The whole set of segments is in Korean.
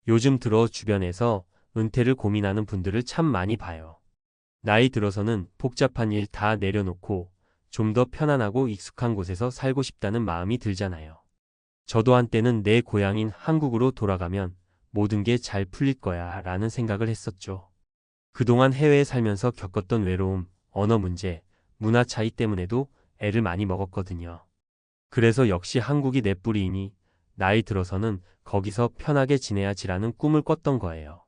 요즘 들어 주변에서 은퇴를 고민하는 분들을 참 많이 봐요. 나이 들어서는 복잡한 일 다 내려놓고 좀 더 편안하고 익숙한 곳에서 살고 싶다는 마음이 들잖아요. 저도 한때는 내 고향인 한국으로 돌아가면 모든 게 잘 풀릴 거야 라는 생각을 했었죠. 그동안 해외에 살면서 겪었던 외로움, 언어 문제, 문화 차이 때문에도 애를 많이 먹었거든요. 그래서 역시 한국이 내 뿌리이니 나이 들어서는 거기서 편하게 지내야지라는 꿈을 꿨던 거예요.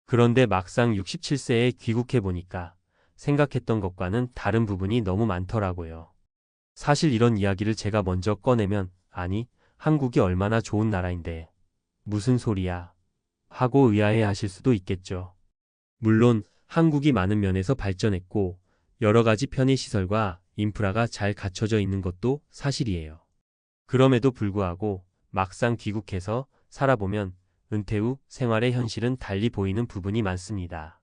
그런데 막상 67세에 귀국해 보니까 생각했던 것과는 다른 부분이 너무 많더라고요. 사실 이런 이야기를 제가 먼저 꺼내면, 아니, 한국이 얼마나 좋은 나라인데 무슨 소리야 하고 의아해 하실 수도 있겠죠. 물론 한국이 많은 면에서 발전했고 여러 가지 편의시설과 인프라가 잘 갖춰져 있는 것도 사실이에요. 그럼에도 불구하고 막상 귀국해서 살아보면 은퇴 후 생활의 현실은 달리 보이는 부분이 많습니다.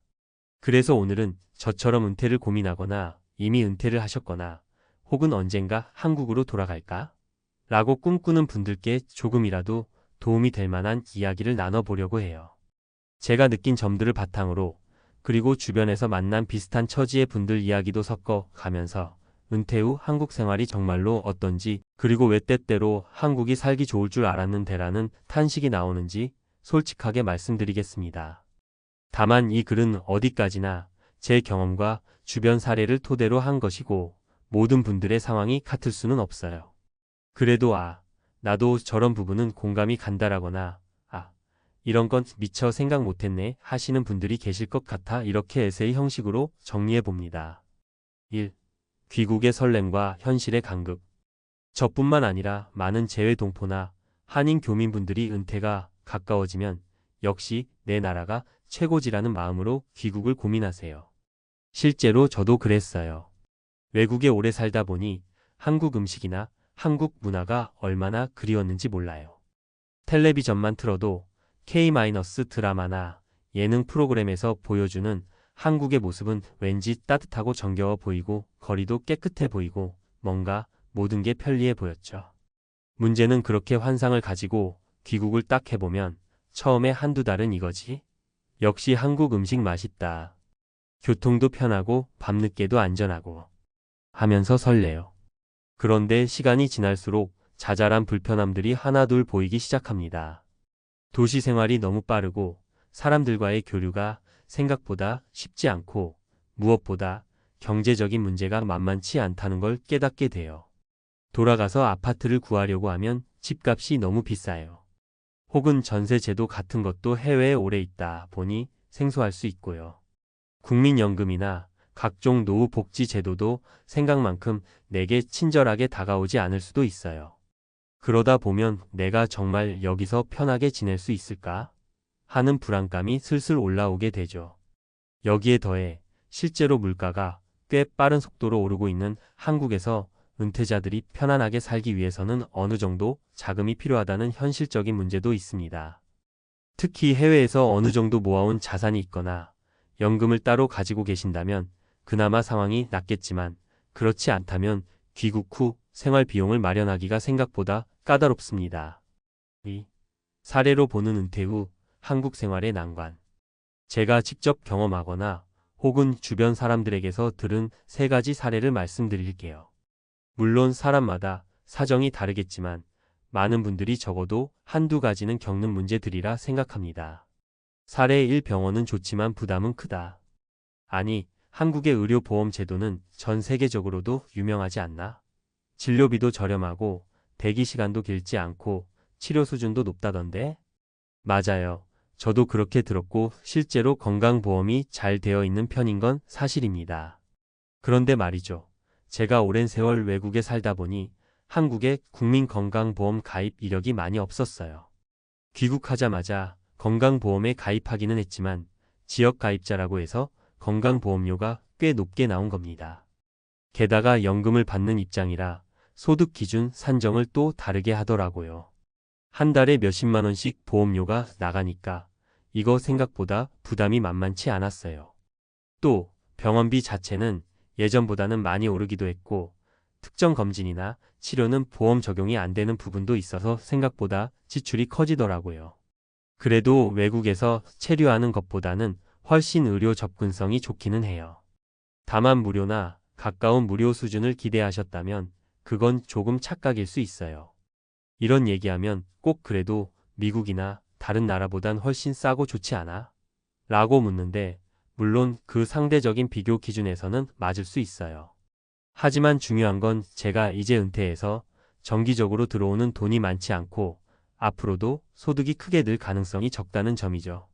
그래서 오늘은 저처럼 은퇴를 고민하거나 이미 은퇴를 하셨거나 혹은 언젠가 한국으로 돌아갈까? 라고 꿈꾸는 분들께 조금이라도 도움이 될 만한 이야기를 나눠보려고 해요. 제가 느낀 점들을 바탕으로, 그리고 주변에서 만난 비슷한 처지의 분들 이야기도 섞어 가면서 은퇴 후 한국 생활이 정말로 어떤지, 그리고 왜 때때로 한국이 살기 좋을 줄 알았는데라는 탄식이 나오는지 솔직하게 말씀드리겠습니다. 다만 이 글은 어디까지나 제 경험과 주변 사례를 토대로 한 것이고 모든 분들의 상황이 같을 수는 없어요. 그래도 나도 저런 부분은 공감이 간다라거나 이런 건 미처 생각 못했네 하시는 분들이 계실 것 같아 이렇게 에세이 형식으로 정리해 봅니다. 1. 귀국의 설렘과 현실의 간극. 저뿐만 아니라 많은 재외 동포나 한인 교민분들이 은퇴가 가까워지면 역시 내 나라가 최고지라는 마음으로 귀국을 고민하세요. 실제로 저도 그랬어요. 외국에 오래 살다 보니 한국 음식이나 한국 문화가 얼마나 그리웠는지 몰라요. 텔레비전만 틀어도 K- 드라마나 예능 프로그램에서 보여주는 한국의 모습은 왠지 따뜻하고 정겨워 보이고 거리도 깨끗해 보이고 뭔가 모든 게 편리해 보였죠. 문제는 그렇게 환상을 가지고 귀국을 딱 해보면 처음에 한두 달은 이거지. 역시 한국 음식 맛있다. 교통도 편하고 밤늦게도 안전하고 하면서 설레요. 그런데 시간이 지날수록 자잘한 불편함들이 하나둘 보이기 시작합니다. 도시 생활이 너무 빠르고 사람들과의 교류가 생각보다 쉽지 않고 무엇보다 경제적인 문제가 만만치 않다는 걸 깨닫게 돼요. 돌아가서 아파트를 구하려고 하면 집값이 너무 비싸요. 혹은 전세제도 같은 것도 해외에 오래 있다 보니 생소할 수 있고요. 국민연금이나 각종 노후 복지 제도도 생각만큼 내게 친절하게 다가오지 않을 수도 있어요. 그러다 보면 내가 정말 여기서 편하게 지낼 수 있을까? 하는 불안감이 슬슬 올라오게 되죠. 여기에 더해 실제로 물가가 꽤 빠른 속도로 오르고 있는 한국에서 은퇴자들이 편안하게 살기 위해서는 어느 정도 자금이 필요하다는 현실적인 문제도 있습니다. 특히 해외에서 어느 정도 모아온 자산이 있거나 연금을 따로 가지고 계신다면 그나마 상황이 낫겠지만 그렇지 않다면 귀국 후 생활 비용을 마련하기가 생각보다 까다롭습니다. 2. 사례로 보는 은퇴 후 한국 생활의 난관. 제가 직접 경험하거나 혹은 주변 사람들에게서 들은 세 가지 사례를 말씀드릴게요. 물론 사람마다 사정이 다르겠지만 많은 분들이 적어도 한두 가지는 겪는 문제들이라 생각합니다. 사례 1. 병원은 좋지만 부담은 크다. 아니, 한국의 의료보험 제도는 전 세계적으로도 유명하지 않나? 진료비도 저렴하고 대기 시간도 길지 않고 치료 수준도 높다던데? 맞아요. 저도 그렇게 들었고 실제로 건강보험이 잘 되어 있는 편인 건 사실입니다. 그런데 말이죠. 제가 오랜 세월 외국에 살다 보니 한국에 국민건강보험 가입 이력이 많이 없었어요. 귀국하자마자 건강보험에 가입하기는 했지만 지역 가입자라고 해서 건강보험료가 꽤 높게 나온 겁니다. 게다가 연금을 받는 입장이라 소득 기준 산정을 또 다르게 하더라고요. 한 달에 몇십만 원씩 보험료가 나가니까 이거 생각보다 부담이 만만치 않았어요. 또 병원비 자체는 예전보다는 많이 오르기도 했고 특정 검진이나 치료는 보험 적용이 안 되는 부분도 있어서 생각보다 지출이 커지더라고요. 그래도 외국에서 체류하는 것보다는 훨씬 의료 접근성이 좋기는 해요. 다만 무료나 가까운 무료 수준을 기대하셨다면 그건 조금 착각일 수 있어요. 이런 얘기하면 꼭 그래도 미국이나 다른 나라보단 훨씬 싸고 좋지 않아? 라고 묻는데 물론 그 상대적인 비교 기준에서는 맞을 수 있어요. 하지만 중요한 건 제가 이제 은퇴해서 정기적으로 들어오는 돈이 많지 않고 앞으로도 소득이 크게 늘 가능성이 적다는 점이죠.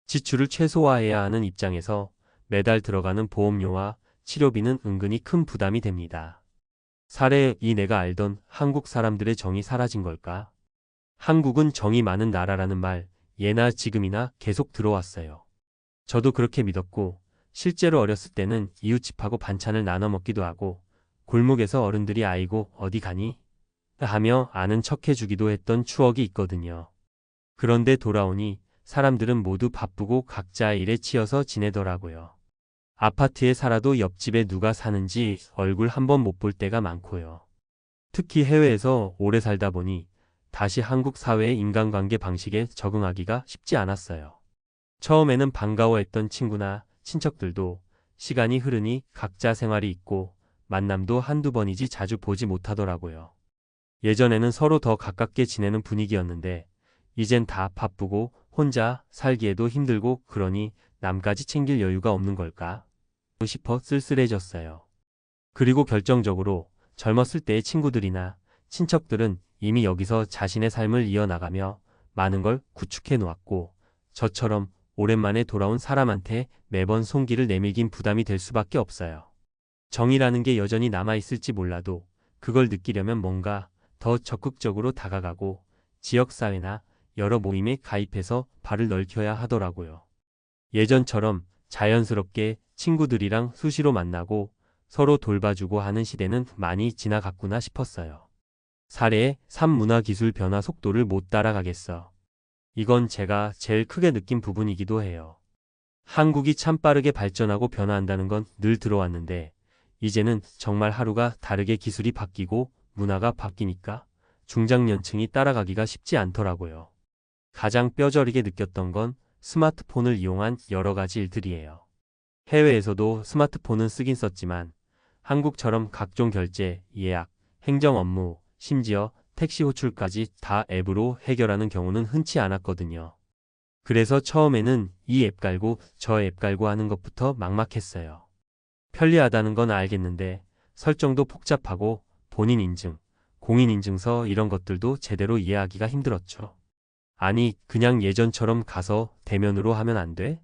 지출을 최소화해야 하는 입장에서 매달 들어가는 보험료와 치료비는 은근히 큰 부담이 됩니다. 사례 2 내가 알던 한국 사람들의 정이 사라진 걸까? 한국은 정이 많은 나라라는 말 예나 지금이나 계속 들어왔어요. 저도 그렇게 믿었고 실제로 어렸을 때는 이웃집하고 반찬을 나눠 먹기도 하고 골목에서 어른들이 아이고 어디 가니? 하며 아는 척 해주기도 했던 추억이 있거든요. 그런데 돌아오니 사람들은 모두 바쁘고 각자의 일에 치여서 지내더라고요. 아파트에 살아도 옆집에 누가 사는지 얼굴 한번 못 볼 때가 많고요. 특히 해외에서 오래 살다 보니 다시 한국 사회의 인간관계 방식에 적응하기가 쉽지 않았어요. 처음에는 반가워했던 친구나 친척들도 시간이 흐르니 각자 생활이 있고 만남도 한두 번이지 자주 보지 못하더라고요. 예전에는 서로 더 가깝게 지내는 분위기였는데 이젠 다 바쁘고 혼자 살기에도 힘들고 그러니 남까지 챙길 여유가 없는 걸까 싶어 쓸쓸해졌어요. 그리고 결정적으로 젊었을 때의 친구들이나 친척들은 이미 여기서 자신의 삶을 이어나가며 많은 걸 구축해 놓았고 저처럼 오랜만에 돌아온 사람한테 매번 손길을 내밀긴 부담이 될 수밖에 없어요. 정이라는 게 여전히 남아있을지 몰라도 그걸 느끼려면 뭔가 더 적극적으로 다가가고 지역사회나 여러 모임에 가입해서 발을 넓혀야 하더라고요. 예전처럼 자연스럽게 친구들이랑 수시로 만나고 서로 돌봐주고 하는 시대는 많이 지나갔구나 싶었어요. 사례 3 문화기술 변화 속도를 못 따라가겠어. 이건 제가 제일 크게 느낀 부분이기도 해요. 한국이 참 빠르게 발전하고 변화한다는 건 늘 들어왔는데 이제는 정말 하루가 다르게 기술이 바뀌고 문화가 바뀌니까 중장년층이 따라가기가 쉽지 않더라고요. 가장 뼈저리게 느꼈던 건 스마트폰을 이용한 여러 가지 일들이에요. 해외에서도 스마트폰은 쓰긴 썼지만 한국처럼 각종 결제, 예약, 행정 업무, 심지어 택시 호출까지 다 앱으로 해결하는 경우는 흔치 않았거든요. 그래서 처음에는 이 앱 깔고 저 앱 깔고 하는 것부터 막막했어요. 편리하다는 건 알겠는데 설정도 복잡하고 본인 인증, 공인 인증서 이런 것들도 제대로 이해하기가 힘들었죠. 아니, 그냥 예전처럼 가서 대면으로 하면 안 돼?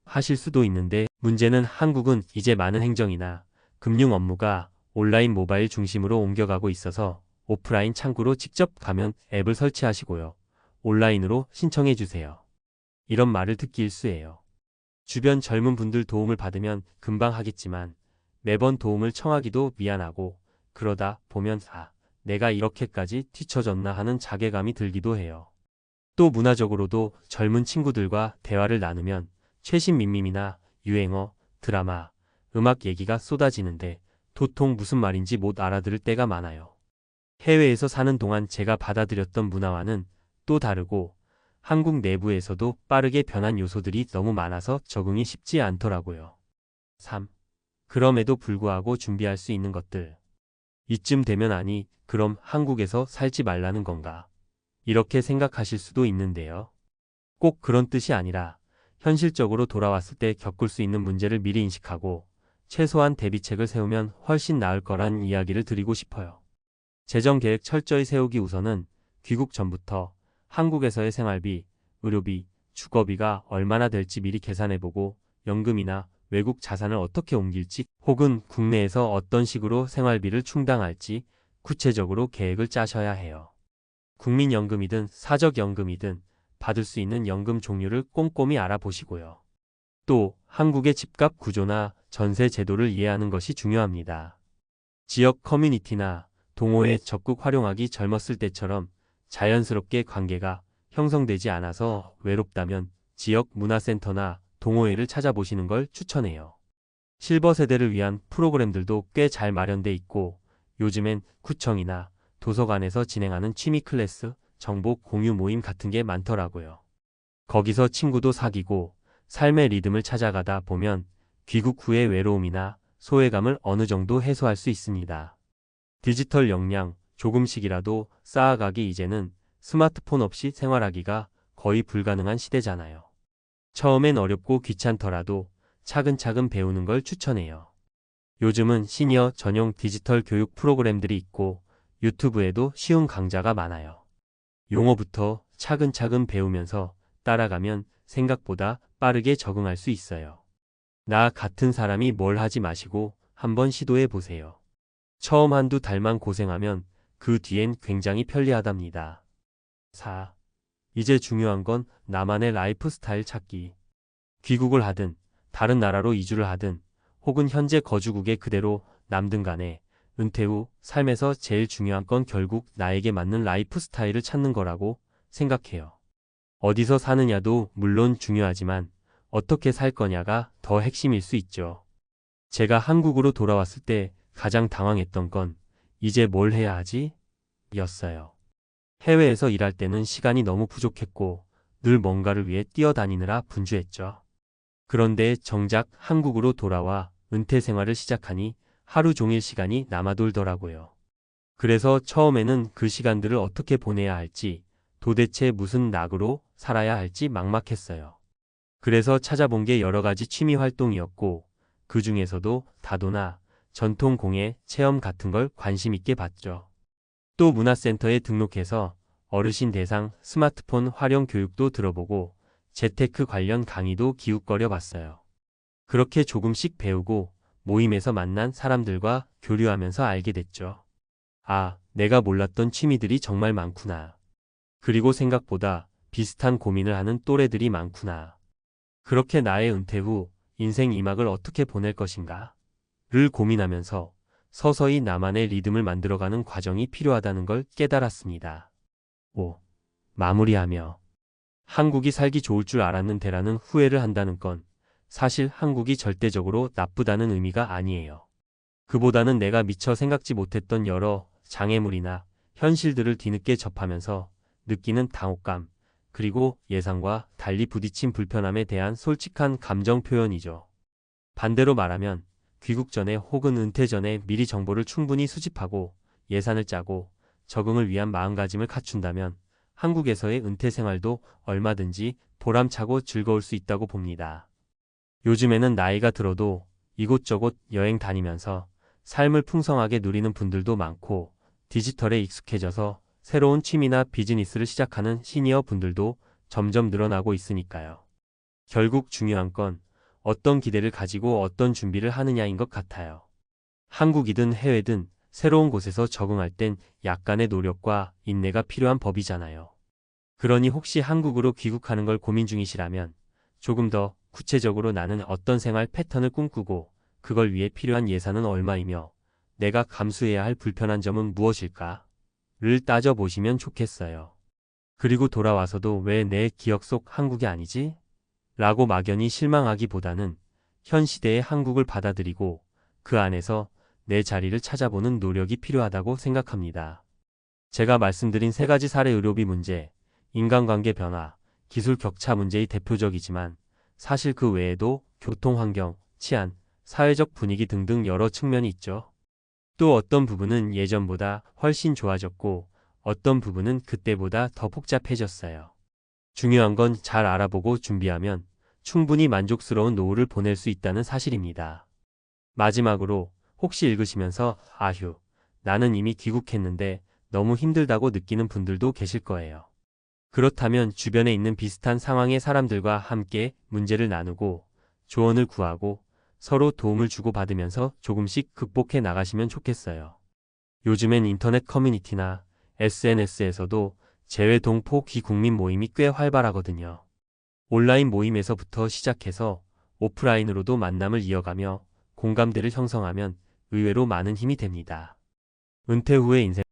하실 수도 있는데 문제는 한국은 이제 많은 행정이나 금융 업무가 온라인 모바일 중심으로 옮겨가고 있어서 오프라인 창구로 직접 가면 앱을 설치하시고요. 온라인으로 신청해 주세요. 이런 말을 듣기 일쑤예요. 주변 젊은 분들 도움을 받으면 금방 하겠지만 매번 도움을 청하기도 미안하고 그러다 보면 내가 이렇게까지 뒤처졌나 하는 자괴감이 들기도 해요. 또 문화적으로도 젊은 친구들과 대화를 나누면 최신 밈이나 유행어, 드라마, 음악 얘기가 쏟아지는데 도통 무슨 말인지 못 알아들을 때가 많아요. 해외에서 사는 동안 제가 받아들였던 문화와는 또 다르고 한국 내부에서도 빠르게 변한 요소들이 너무 많아서 적응이 쉽지 않더라고요. 3. 그럼에도 불구하고 준비할 수 있는 것들. 이쯤 되면 아니, 그럼 한국에서 살지 말라는 건가? 이렇게 생각하실 수도 있는데요. 꼭 그런 뜻이 아니라 현실적으로 돌아왔을 때 겪을 수 있는 문제를 미리 인식하고 최소한 대비책을 세우면 훨씬 나을 거란 이야기를 드리고 싶어요. 재정 계획 철저히 세우기 우선은 귀국 전부터 한국에서의 생활비, 의료비, 주거비가 얼마나 될지 미리 계산해보고 연금이나 외국 자산을 어떻게 옮길지 혹은 국내에서 어떤 식으로 생활비를 충당할지 구체적으로 계획을 짜셔야 해요. 국민연금이든 사적연금이든 받을 수 있는 연금 종류를 꼼꼼히 알아보시고요. 또 한국의 집값 구조나 전세 제도를 이해하는 것이 중요합니다. 지역 커뮤니티나 동호회 적극 활용하기 젊었을 때처럼 자연스럽게 관계가 형성되지 않아서 외롭다면 지역 문화센터나 동호회를 찾아보시는 걸 추천해요. 실버 세대를 위한 프로그램들도 꽤 잘 마련돼 있고 요즘엔 구청이나 도서관에서 진행하는 취미 클래스, 정보 공유 모임 같은 게 많더라고요. 거기서 친구도 사귀고 삶의 리듬을 찾아가다 보면 귀국 후의 외로움이나 소외감을 어느 정도 해소할 수 있습니다. 디지털 역량 조금씩이라도 쌓아가기. 이제는 스마트폰 없이 생활하기가 거의 불가능한 시대잖아요. 처음엔 어렵고 귀찮더라도 차근차근 배우는 걸 추천해요. 요즘은 시니어 전용 디지털 교육 프로그램들이 있고 유튜브에도 쉬운 강좌가 많아요. 용어부터 차근차근 배우면서 따라가면 생각보다 빠르게 적응할 수 있어요. 나 같은 사람이 뭘 하지 마시고 한번 시도해 보세요. 처음 한두 달만 고생하면 그 뒤엔 굉장히 편리하답니다. 4. 이제 중요한 건 나만의 라이프 스타일 찾기. 귀국을 하든 다른 나라로 이주를 하든 혹은 현재 거주국에 그대로 남든 간에 은퇴 후 삶에서 제일 중요한 건 결국 나에게 맞는 라이프 스타일을 찾는 거라고 생각해요. 어디서 사느냐도 물론 중요하지만 어떻게 살 거냐가 더 핵심일 수 있죠. 제가 한국으로 돌아왔을 때 가장 당황했던 건 이제 뭘 해야 하지? 였어요. 해외에서 일할 때는 시간이 너무 부족했고 늘 뭔가를 위해 뛰어다니느라 분주했죠. 그런데 정작 한국으로 돌아와 은퇴 생활을 시작하니 하루 종일 시간이 남아돌더라고요. 그래서 처음에는 그 시간들을 어떻게 보내야 할지, 도대체 무슨 낙으로 살아야 할지 막막했어요. 그래서 찾아본 게 여러 가지 취미 활동이었고, 그 중에서도 다도나 전통 공예 체험 같은 걸 관심 있게 봤죠. 또 문화센터에 등록해서 어르신 대상 스마트폰 활용 교육도 들어보고 재테크 관련 강의도 기웃거려 봤어요. 그렇게 조금씩 배우고 모임에서 만난 사람들과 교류하면서 알게 됐죠. 아, 내가 몰랐던 취미들이 정말 많구나. 그리고 생각보다 비슷한 고민을 하는 또래들이 많구나. 그렇게 나의 은퇴 후 인생 2막을 어떻게 보낼 것인가? 를 고민하면서 서서히 나만의 리듬을 만들어가는 과정이 필요하다는 걸 깨달았습니다. 5. 마무리하며 한국이 살기 좋을 줄 알았는데라는 후회를 한다는 건 사실 한국이 절대적으로 나쁘다는 의미가 아니에요. 그보다는 내가 미처 생각지 못했던 여러 장애물이나 현실들을 뒤늦게 접하면서 느끼는 당혹감, 그리고 예상과 달리 부딪힌 불편함에 대한 솔직한 감정 표현이죠. 반대로 말하면 귀국 전에 혹은 은퇴 전에 미리 정보를 충분히 수집하고 예산을 짜고 적응을 위한 마음가짐을 갖춘다면 한국에서의 은퇴 생활도 얼마든지 보람차고 즐거울 수 있다고 봅니다. 요즘에는 나이가 들어도 이곳저곳 여행 다니면서 삶을 풍성하게 누리는 분들도 많고 디지털에 익숙해져서 새로운 취미나 비즈니스를 시작하는 시니어 분들도 점점 늘어나고 있으니까요. 결국 중요한 건 어떤 기대를 가지고 어떤 준비를 하느냐인 것 같아요. 한국이든 해외든 새로운 곳에서 적응할 땐 약간의 노력과 인내가 필요한 법이잖아요. 그러니 혹시 한국으로 귀국하는 걸 고민 중이시라면 조금 더 구체적으로 나는 어떤 생활 패턴을 꿈꾸고 그걸 위해 필요한 예산은 얼마이며 내가 감수해야 할 불편한 점은 무엇일까? 를 따져보시면 좋겠어요. 그리고 돌아와서도 왜 내 기억 속 한국이 아니지? 라고 막연히 실망하기보다는 현 시대의 한국을 받아들이고 그 안에서 내 자리를 찾아보는 노력이 필요하다고 생각합니다. 제가 말씀드린 세 가지 사례 의료비 문제, 인간관계 변화, 기술 격차 문제의 대표적이지만 사실 그 외에도 교통 환경, 치안, 사회적 분위기 등등 여러 측면이 있죠. 또 어떤 부분은 예전보다 훨씬 좋아졌고 어떤 부분은 그때보다 더 복잡해졌어요. 중요한 건 잘 알아보고 준비하면 충분히 만족스러운 노후를 보낼 수 있다는 사실입니다. 마지막으로 혹시 읽으시면서 아휴, 나는 이미 귀국했는데 너무 힘들다고 느끼는 분들도 계실 거예요. 그렇다면 주변에 있는 비슷한 상황의 사람들과 함께 문제를 나누고 조언을 구하고 서로 도움을 주고받으면서 조금씩 극복해 나가시면 좋겠어요. 요즘엔 인터넷 커뮤니티나 SNS에서도 재외동포 귀국민 모임이 꽤 활발하거든요. 온라인 모임에서부터 시작해서 오프라인으로도 만남을 이어가며 공감대를 형성하면 의외로 많은 힘이 됩니다. 은퇴 후의 인생